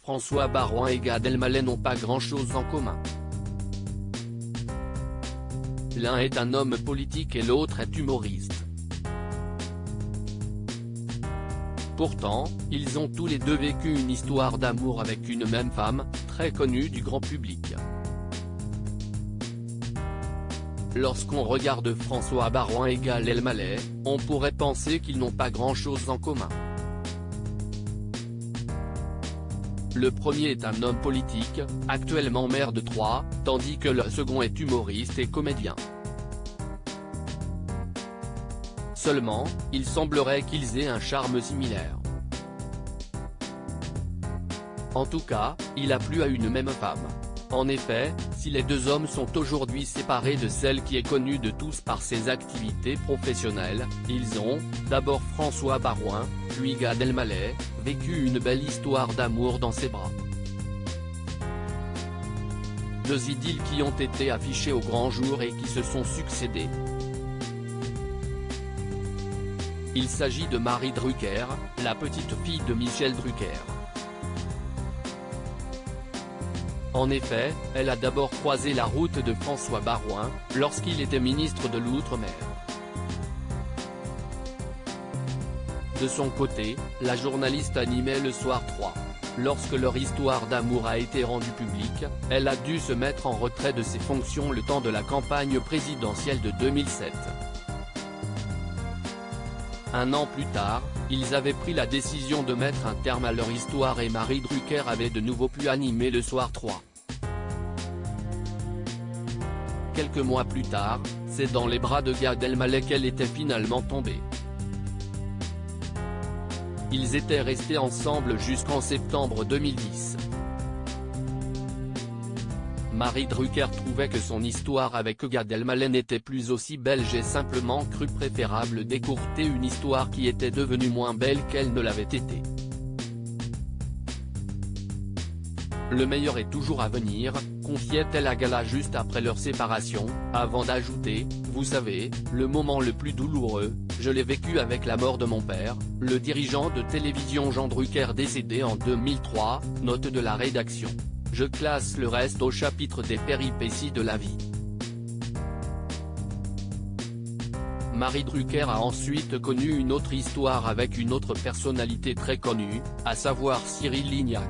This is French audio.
François Baroin et Gad Elmaleh n'ont pas grand-chose en commun. L'un est un homme politique et l'autre est humoriste. Pourtant, ils ont tous les deux vécu une histoire d'amour avec une même femme, très connue du grand public. Lorsqu'on regarde François Baroin et Gad Elmaleh, on pourrait penser qu'ils n'ont pas grand-chose en commun. Le premier est un homme politique, actuellement maire de Troyes, tandis que le second est humoriste et comédien. Seulement, il semblerait qu'ils aient un charme similaire. En tout cas, il a plu à une même femme. En effet, si les deux hommes sont aujourd'hui séparés de celle qui est connue de tous par ses activités professionnelles, ils ont, d'abord François Baroin, puis Gad Elmaleh, vécu une belle histoire d'amour dans ses bras. Deux idylles qui ont été affichées au grand jour et qui se sont succédées. Il s'agit de Marie Drucker, la petite fille de Michel Drucker. En effet, elle a d'abord croisé la route de François Baroin, lorsqu'il était ministre de l'Outre-mer. De son côté, la journaliste animait le Soir 3. Lorsque leur histoire d'amour a été rendue publique, elle a dû se mettre en retrait de ses fonctions le temps de la campagne présidentielle de 2007. Un an plus tard, ils avaient pris la décision de mettre un terme à leur histoire et Marie Drucker avait de nouveau pu animer le Soir 3. Quelques mois plus tard, c'est dans les bras de Gad Elmaleh qu'elle était finalement tombée. Ils étaient restés ensemble jusqu'en septembre 2010. Marie Drucker trouvait que son histoire avec Gad Elmaleh n'était plus aussi belle. J'ai simplement cru préférable d'écourter une histoire qui était devenue moins belle qu'elle ne l'avait été. Le meilleur est toujours à venir, confiait-elle à Gala juste après leur séparation, avant d'ajouter, vous savez, le moment le plus douloureux, je l'ai vécu avec la mort de mon père, le dirigeant de télévision Jean Drucker décédé en 2003, note de la rédaction. Je classe le reste au chapitre des péripéties de la vie. Marie Drucker a ensuite connu une autre histoire avec une autre personnalité très connue, à savoir Cyril Lignac.